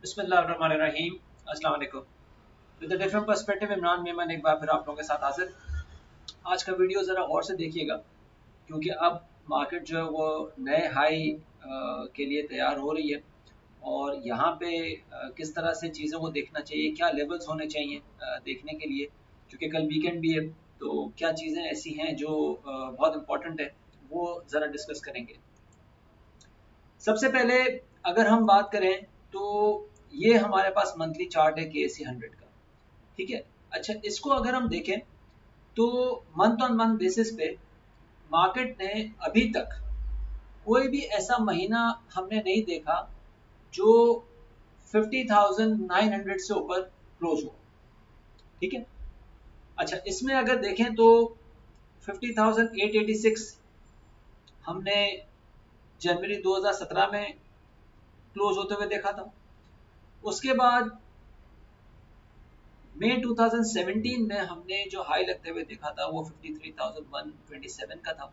बिस्मिल्लाहिर्रहमानिर्रहीम। अस्सलाम वालेकुम। With a different perspective Imran Memon एक बार फिर आप लोगों के साथ हाजिर। आज का वीडियो ज़रा गौर से देखिएगा क्योंकि अब मार्केट जो है वो नए हाई के लिए तैयार हो रही है और यहाँ पे किस तरह से चीज़ों को देखना चाहिए, क्या लेवल्स होने चाहिए देखने के लिए, क्योंकि कल वीकेंड भी है तो क्या चीज़ें ऐसी हैं जो बहुत इम्पोर्टेंट है वो ज़रा डिस्कस करेंगे। सबसे पहले अगर हम बात करें तो ये हमारे पास मंथली चार्ट है KSE 100 का, ठीक है। अच्छा, इसको अगर हम देखें तो मंथ ऑन मंथ बेसिस पे मार्केट ने अभी तक कोई भी ऐसा महीना हमने नहीं देखा जो 50,900 से ऊपर क्लोज हो, ठीक है। अच्छा, इसमें अगर देखें तो 50,886 हमने जनवरी 2017 में क्लोज होते हुए देखा था। उसके बाद मई 2017 में हमने जो हाई लगते हुए देखा था वो 53,127 का था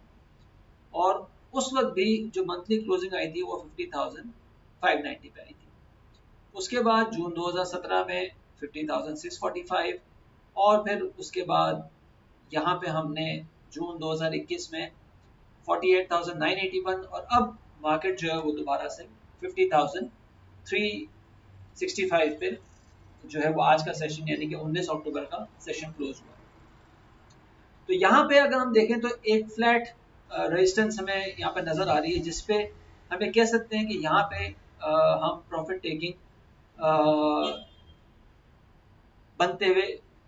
और उस वक्त भी जो मंथली क्लोजिंग आई थी वो 50,590 पे आई थी। उसके बाद जून 2017 में 50,645 और फिर उसके बाद यहाँ पे हमने जून 2021 में 48,981 और अब मार्केट जो है वो दोबारा से 50,365 पे जो है वो आज का सेशन यानी कि 19 अक्टूबर का सेशन क्लोज हुआ। तो यहाँ पे अगर हम देखें तो एक फ्लैट रेजिस्टेंस हमें यहाँ पे नजर आ रही है जिसपे हमें कह सकते हैं कि यहाँ पे हम प्रॉफिट टेकिंग बनते हुए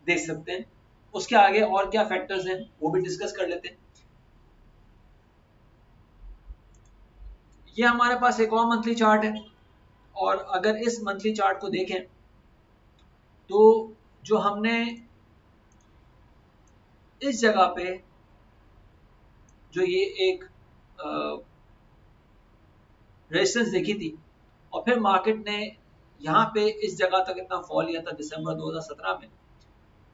देख सकते हैं। उसके आगे और क्या फैक्टर्स हैं वो भी डिस्कस कर लेते हैं। ये हमारे पास एक और मंथली चार्ट है और अगर इस मंथली चार्ट को देखें तो जो हमने इस जगह पे जो ये एक रेजिस्टेंस देखी थी और फिर मार्केट ने यहाँ पे इस जगह तक इतना फॉल लिया था दिसंबर 2017 में।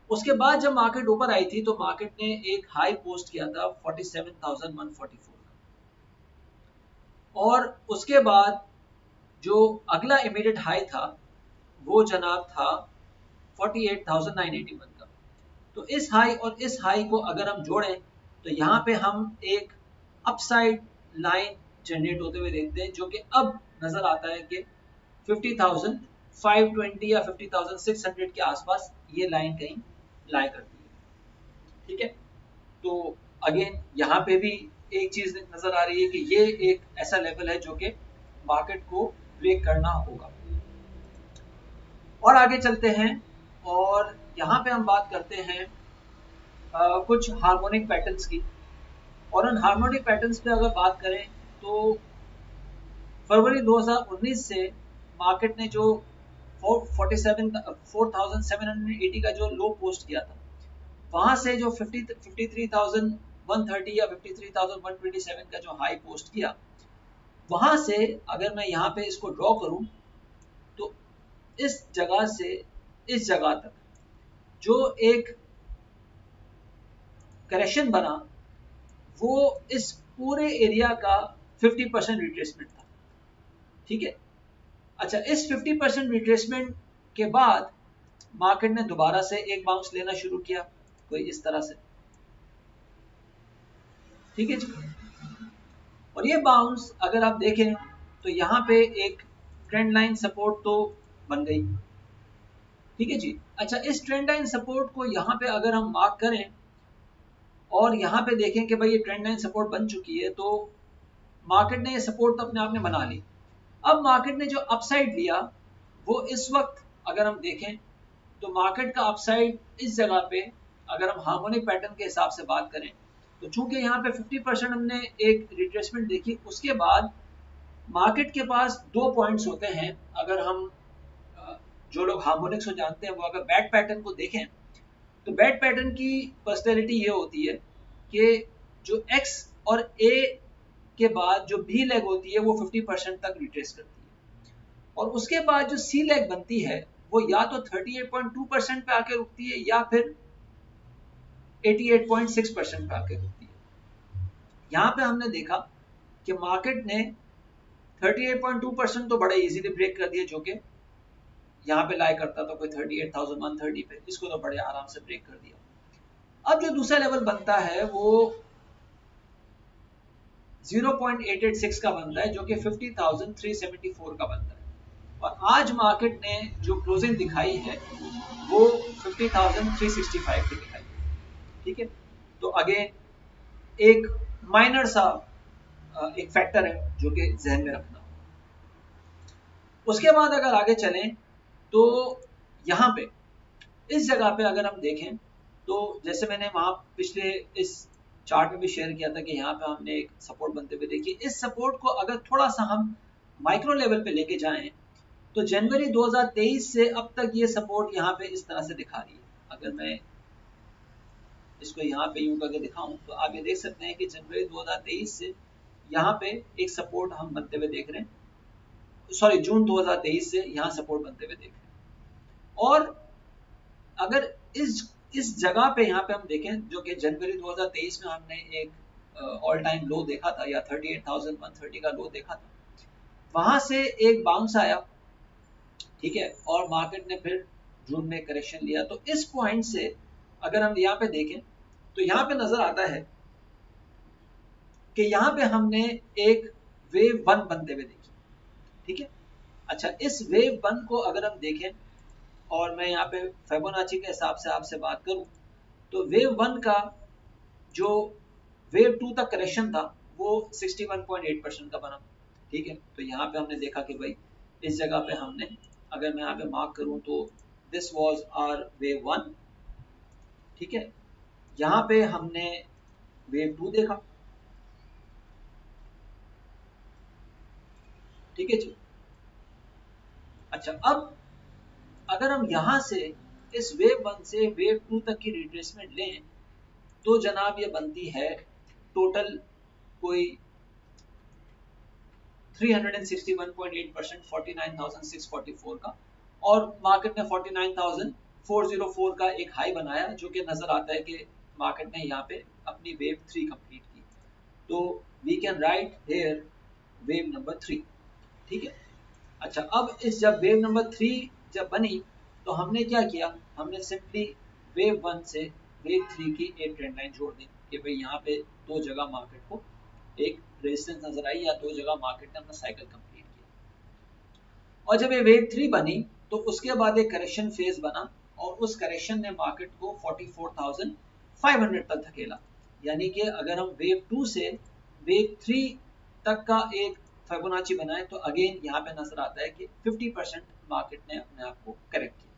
उसके बाद जब मार्केट ऊपर आई थी तो मार्केट ने एक हाई पोस्ट किया था 47,144 और उसके बाद जो अगला इमीडिएट हाई था वो जनाब था 48,981 का। तो इस हाई और इस हाई को अगर हम जोड़ें तो यहाँ पे हम एक अपसाइड लाइन जनरेट होते हुए देखते हैं जो कि अब नजर आता है कि 50,520 या 50,600 के आसपास ये लाइन कहीं लाई करती है, ठीक है। तो अगेन यहाँ पे भी एक चीज नजर आ रही है कि ये एक ऐसा लेवल है जो कि मार्केट को ब्रेक करना होगा। और आगे चलते हैं और यहाँ पे हम बात करते हैं कुछ हार्मोनिक पैटर्न्स की। और उन हार्मोनिक पैटर्न्स पे अगर बात करें तो फरवरी 2019 से मार्केट ने जो 4,780 का जो लो पोस्ट किया था वहां से जो 53,130 या 53,127 का जो हाई पोस्ट किया वहां से अगर मैं यहाँ पे इसको ड्रॉ करूं तो इस जगह से इस जगह तक जो एक करेक्शन बना वो इस पूरे एरिया का 50% रिट्रेसमेंट था, ठीक है। अच्छा, इस 50% रिट्रेसमेंट के बाद मार्केट ने दोबारा से एक बाउंस लेना शुरू किया कोई इस तरह से, ठीक है जी। और ये बाउंस अगर आप देखें तो यहाँ पे एक ट्रेंड लाइन सपोर्ट तो बन गई, ठीक है जी। अच्छा, इस ट्रेंड लाइन सपोर्ट को यहाँ पे अगर हम मार्क करें और यहाँ पे देखें कि भाई ये ट्रेंड लाइन सपोर्ट बन चुकी है तो मार्केट ने ये सपोर्ट तो अपने आप में बना ली। अब मार्केट ने जो अपसाइड लिया वो इस वक्त अगर हम देखें तो मार्केट का अपसाइड इस जगह पे अगर हम हार्मोनिक पैटर्न के हिसाब से बात करें तो चूंकि यहाँ पे 50% हमने एक रिट्रेसमेंट देखी उसके बाद मार्केट के पास दो पॉइंट्स होते हैं। अगर हम जो लोग हार्मोनिक्स को जानते हैं वो अगर बैट पैटर्न को देखें तो बैट पैटर्न की पर्सनैलिटी ये होती है कि जो एक्स और ए के बाद जो बी लेग होती है वो 50% तक रिट्रेस करती है और उसके बाद जो सी लेग बनती है वो या तो 38.2% पे आके रुकती है या फिर 88.6% पे आके रुकती है। यहाँ पे हमने देखा कि मार्केट ने 38.2% तो बड़े इजीली ब्रेक कर दिए जो कि यहाँ पे लाई करता तो कोई 38,130 पे, इसको तो बड़े आराम से ब्रेक कर दिया। अब जो दूसरा लेवल बनता है वो 0.886 का बनता है, जो कि 50,374 का बनता है। और आज मार्केट ने जो क्लोजिंग दिखाई है वो 50,365 की दिखाई, ठीक है। तो अगेन एक माइनर सा एक फैक्टर है जो कि जहन में रखना। उसके बाद अगर आगे चलें तो यहाँ पे इस जगह पे अगर हम देखें तो जैसे मैंने वहां पिछले इस चार्ट में भी शेयर किया था कि यहाँ पे हमने एक सपोर्ट बनते हुए देखिए। इस सपोर्ट को अगर थोड़ा सा हम माइक्रो लेवल पे लेके जाएं तो जनवरी 2023 से अब तक ये सपोर्ट यहाँ पे इस तरह से दिखा रही है। अगर मैं इसको यहाँ पे यूं करके दिखाऊं तो आप ये देख सकते हैं कि जनवरी 2023 से यहाँ पे एक सपोर्ट हम बनते हुए देख रहे हैं, सॉरी जून 2023 से यहाँ सपोर्ट बनते हुए देख रहे हैं। और अगर इस जगह पे यहाँ पे हम देखें जो कि जनवरी 2023 में हमने एक ऑल टाइम लो देखा था या 38,130 का लो देखा था, वहां से एक बाउंस आया, ठीक है, और मार्केट ने फिर जून में करेक्शन लिया। तो इस पॉइंट से अगर हम यहाँ पे देखें तो यहाँ पे नजर आता है कि यहाँ पे हमने एक वेव वन बनते हुए देखी, ठीक है। अच्छा, इस वेव वन को अगर हम देखें और मैं यहाँ पे फिबोनाची के हिसाब से आपसे बात करूं तो वेव वन का जो वेव टू तक करेक्शन था वो 61.8% का बना, ठीक है। तो यहाँ पे हमने देखा कि भाई इस जगह पे हमने, अगर मैं यहाँ पे मार्क करूं तो this was our wave one, ठीक है। यहाँ पे हमने वेव टू देखा, ठीक है जी। अच्छा, अब अगर हम यहां से इस वेव वन से वेव टू तक की रिट्रेसमेंट लें तो जनाब ये बनती है टोटल कोई 361.8%, 49,644 का, और मार्केट ने 49,404 का एक हाई बनाया, जो कि नजर आता है कि मार्केट ने यहाँ पे अपनी वेव थ्री कंप्लीट की। तो we can write here wave number three, ठीक है। अच्छा, अब इस जब वेव नंबर थ्री जब बनी तो हमने क्या किया, हमने सिंपली वेव वन से वेव थ्री की एक ट्रेंड लाइन जोड़ दी कि भाई यहाँ पे दो जगह मार्केट को एक रेजिस्टेंस नजर आई या दो जगह मार्केट ने अपना साइकिल कंप्लीट किया। और जब ये वेव थ्री बनी तो उसके बाद एक करेक्शन फेज बना और उस करेक्शन ने मार्केट को 44,500 तक धकेला। यानी कि अगर हम वेव टू से वेव थ्री तक का एक फिबोनाची बनाए तो अगेन यहाँ पे नजर आता है कि 50% मार्केट ने अपने आप को करेक्ट किया,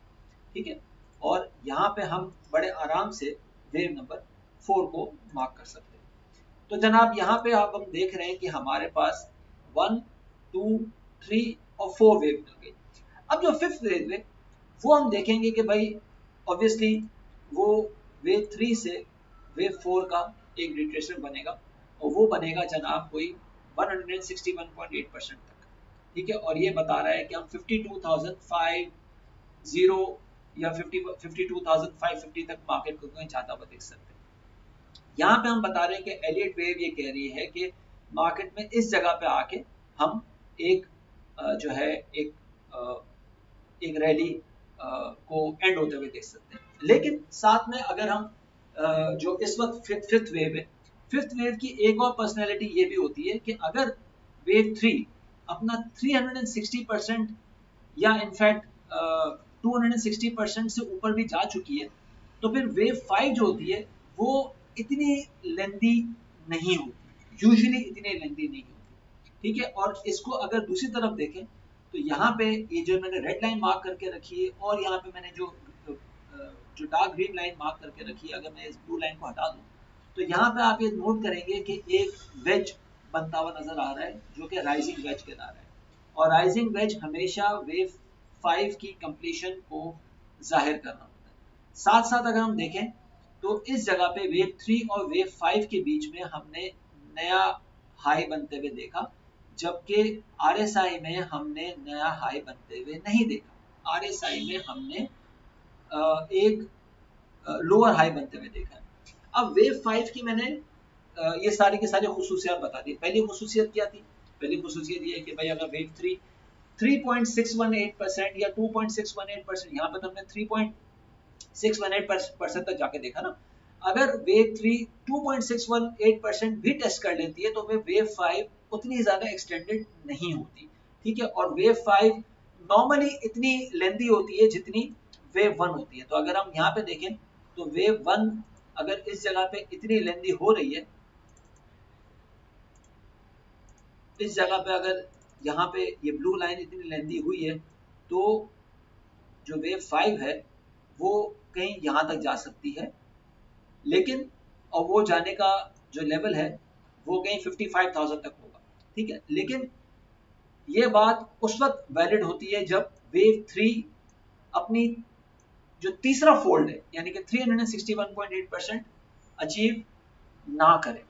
ठीक है। और यहाँ पे हम बड़े आराम से वेव नंबर 4 को मार्क कर सकते हैं। तो जनाब यहाँ पे आप हम देख रहे हैं कि हमारे पास 1, 2, 3 और 4 वेव मिल गई। अब जो फिफ्थ वेव है वो हम देखेंगे कि भाई ऑब्वियसली वो वेव 3 से वेव 4 का एक रिट्रेसमेंट बनेगा और वो बनेगा जनाब कोई 161.8% तक, ठीक है। और ये बता रहा है कि हम 52,500 या 52,550 तक मार्केट को जाता हुआ देख सकते हैं। यहाँ पे हम बता रहे हैं कि एलियट वेव ये कह रही है कि मार्केट में इस जगह पे आके हम एक जो है एक रैली को एंड होते हुए देख सकते हैं। लेकिन साथ में अगर हम जो इस वक्त फिफ्थ वेव है, फिफ्थ वेव की एक और पर्सनैलिटी ये भी होती है कि अगर वेव थ्री अपना 360% या इनफैक्ट 260% से ऊपर भी जा चुकी है तो फिर वेव फाइव जो होती है वो इतनी लेंदी नहीं होती, यूजुअली इतनी लेंदी नहीं होती, ठीक है। और इसको अगर दूसरी तरफ देखें तो यहाँ पे ये जो मैंने रेड लाइन मार्क करके रखी है और यहाँ पे मैंने जो डार्क ग्रीन लाइन मार्क करके रखी है, अगर मैं इस ब्लू लाइन को हटा दूं तो यहाँ पे आप ये नोट करेंगे कि एक वेज बनता हुआ नजर आ रहा है जो कि राइजिंग वेज कहला रहा है। और राइजिंग वेज हमेशा वेव 5 की कंप्लीशन को जाहिर करना होता है। साथ साथ अगर हम देखें तो इस जगह पे वेव 3 और वेव 5 के बीच में हमने नया हाई बनते हुए देखा, जबकि आरएसआई में हमने नया हाई बनते हुए नहीं देखा। आरएसआई में हमने एक लोअर हाई बनते हुए देखा है। अब वेव 5 की मैंने ये सारी की सारी खुसूसियात बता दी। पहली खुसूसियत क्या थी? पहली खुसूसियत ये है कि भाई अगर वेव 3 3.618% या 2.618%, यहाँ पे तो हमने 3.618% तक जाके देखा ना। अगर वेव 3 2.618% भी टेस्ट कर लेती है तो वेव 5 उतनी ज्यादा एक्सटेंडेड नहीं होती, ठीक है। और वेव 5 नॉर्मली इतनी लेंदी होती है जितनी वेव 1 होती है। तो अगर हम यहाँ पे देखें तो वेव 1 अगर इस जगह पे इतनी लेंदी हो रही है, इस जगह पे अगर यहाँ पे ये ब्लू लाइन इतनी लेंदी हुई है, तो जो वेव 5 है वो कहीं यहाँ तक जा सकती है, लेकिन और वो जाने का जो लेवल है वो कहीं 55,000 तक होगा, ठीक है। लेकिन ये बात उस वक्त वैलिड होती है जब वेव 3 अपनी जो तीसरा फोल्ड है यानी कि 361.8% अचीव ना करे,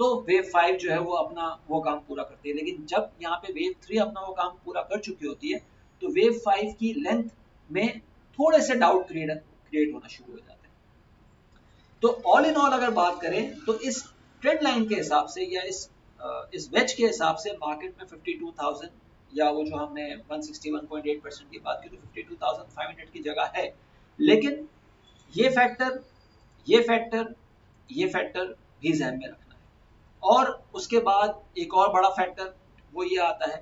तो वेव 5 जो है वो अपना वो काम पूरा करती है। लेकिन जब यहाँ पे वेव 3 अपना वो काम पूरा कर चुकी होती है तो वेव 5 की लेंथ में थोड़े से डाउट क्रिएट होना शुरू हो जाते हैं। तो ऑल इन ऑल अगर बात करें तो इस ट्रेंड लाइन के हिसाब से या इस वेज के हिसाब से मार्केट में 52,000 या वो जो हमने 161.8% की बात की तो 52,500 की जगह है। लेकिन ये फैक्टर ये फैक्टर ये फैक्टर भी ध्यान में रखना है। और उसके बाद एक और बड़ा फैक्टर वो ये आता है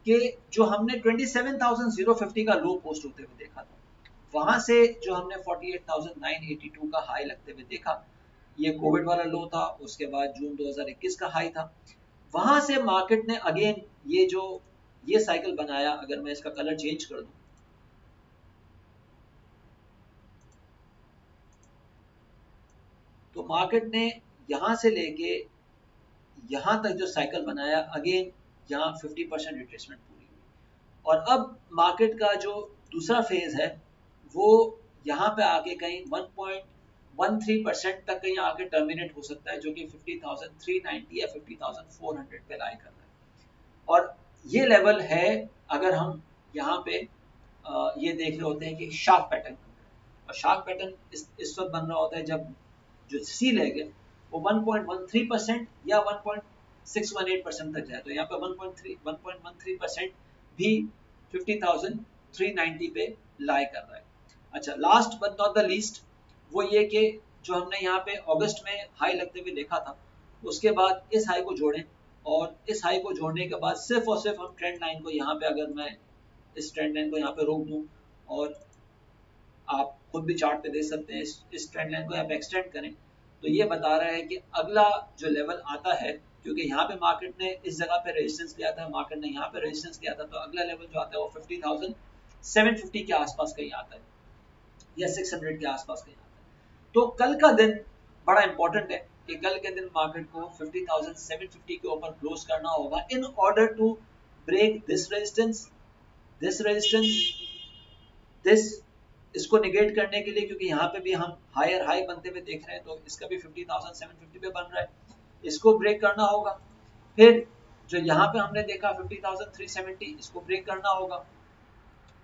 कि जो हमने 27,050 का लो पोस्ट होते हुए देखा था, वहां से जो हमने 48,982 का हाई लगते हुए देखा, ये कोविड वाला लो था, उसके बाद जून 2021 का हाई था। वहां से मार्केट ने अगेन ये साइकिल बनाया। अगर मैं इसका कलर चेंज कर दूं तो मार्केट ने यहां से लेके यहां तक जो साइकिल बनाया, अगेन यहाँ 50% रिट्रेसमेंट पूरी हुई। और अब मार्केट का जो दूसरा फेज है वो यहाँ पे आके कहीं 1.13% तक कहीं आके टर्मिनेट हो सकता है, जो कि 50,390 या 50,400 पे लाई कर रहा है। और ये लेवल है अगर हम यहाँ पे ये देख रहे होते हैं कि शार्प पैटर्न बन रहा है। और शार्प पैटर्न इस वक्त बन रहा होता है जब जो सी लेग है वो 1.13% या 1.618% तक जाए। तो यहाँ पे 1.13% भी 50,390 पे लाई कर रहा है। अच्छा, last but not the least वो ये कि जो हमने यहाँ पे अगस्त में हाई लगते हुए देखा था, उसके बाद इस हाई को जोड़ें और इस हाई को जोड़ने के बाद सिर्फ और सिर्फ हम ट्रेंड लाइन को यहाँ पे, अगर मैं इस ट्रेंड लाइन को यहाँ पे रोक दूं और आप खुद भी चार्ट पे देख सकते हैं, इस ट्रेंड लाइन को यहाँ पे एक्सटेंड करें तो ये बता रहा है कि अगला जो लेवल आता है, क्योंकि यहाँ पे मार्केट ने इस जगह पे रेजिस्टेंस लिया था, मार्केट ने यहाँ पे रेजिस्टेंस लिया था, तो अगला लेवल जो आता है वो 50,750 के आसपास कहीं आता है या 600 के आसपास कहीं आता है। तो कल का दिन बड़ा इंपॉर्टेंट है कि कल के दिन मार्केट को 50,750 के ऊपर क्लोज करना होगा in order to break this resistance, this इसको निगेट करने के लिए, क्योंकि यहाँ पे भी हम हायर हाई बनते हुए देख रहे हैं, तो इसका भी 50,750 पे बन रहा है, इसको ब्रेक करना होगा। फिर जो यहाँ पे हमने देखा 50,370, इसको ब्रेक करना होगा।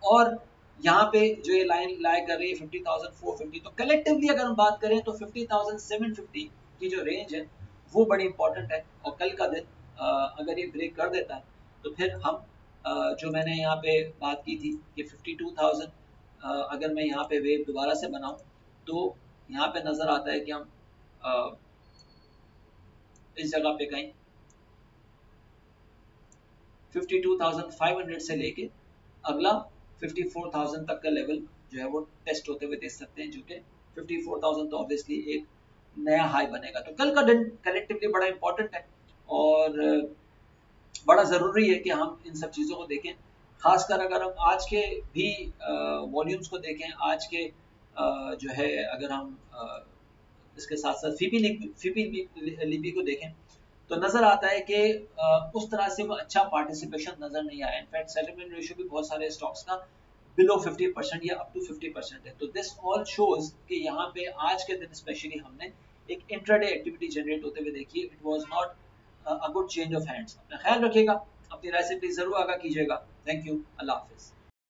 और यहाँ पे जो ये लाइन लाई कर रही है 50,450, तो कलेक्टिवली अगर हम बात करें तो 50,750 की जो रेंज है वो बड़ी इंपॉर्टेंट है। और कल का दिन अगर ये ब्रेक कर देता है तो फिर हम जो मैंने यहाँ पे बात की थी कि 52,000 अगर मैं यहाँ पे वेव दोबारा से बनाऊं तो यहाँ पे नजर आता है कि हम इस जगह पे कहीं 52,500 से लेके अगला 54,000 तक का लेवल जो है वो टेस्ट होते हुए देख सकते हैं, जो कि 54,000 तो ऑब्वियसली एक नया हाई बनेगा। तो कल का दिन कलेक्टिवली बड़ा इंपॉर्टेंट है और बड़ा ज़रूरी है कि हम इन सब चीज़ों को देखें। खासकर अगर हम आज के भी वॉल्यूम्स को देखें, आज के जो है अगर हम इसके साथ साथ फीपी लिपि को देखें तो नजर आता है कि उस तरह से वो अच्छा पार्टिसिपेशन नजर नहीं आया। इनफैक्ट सेटलमेंट रेशियो भी बहुत सारे स्टॉक्स का बिलो 50% या अप टू 50% है। तो दिस ऑल शोज कि यहाँ पे आज के दिन स्पेशली हमने एक इंट्राडे एक्टिविटी जनरेट होते हुए देखी। It was not a good change of hands. अपना ख्याल रखिएगा, अपनी राय से प्लीज जरूर आगाह कीजिएगा। Thank you, Allah Hafiz.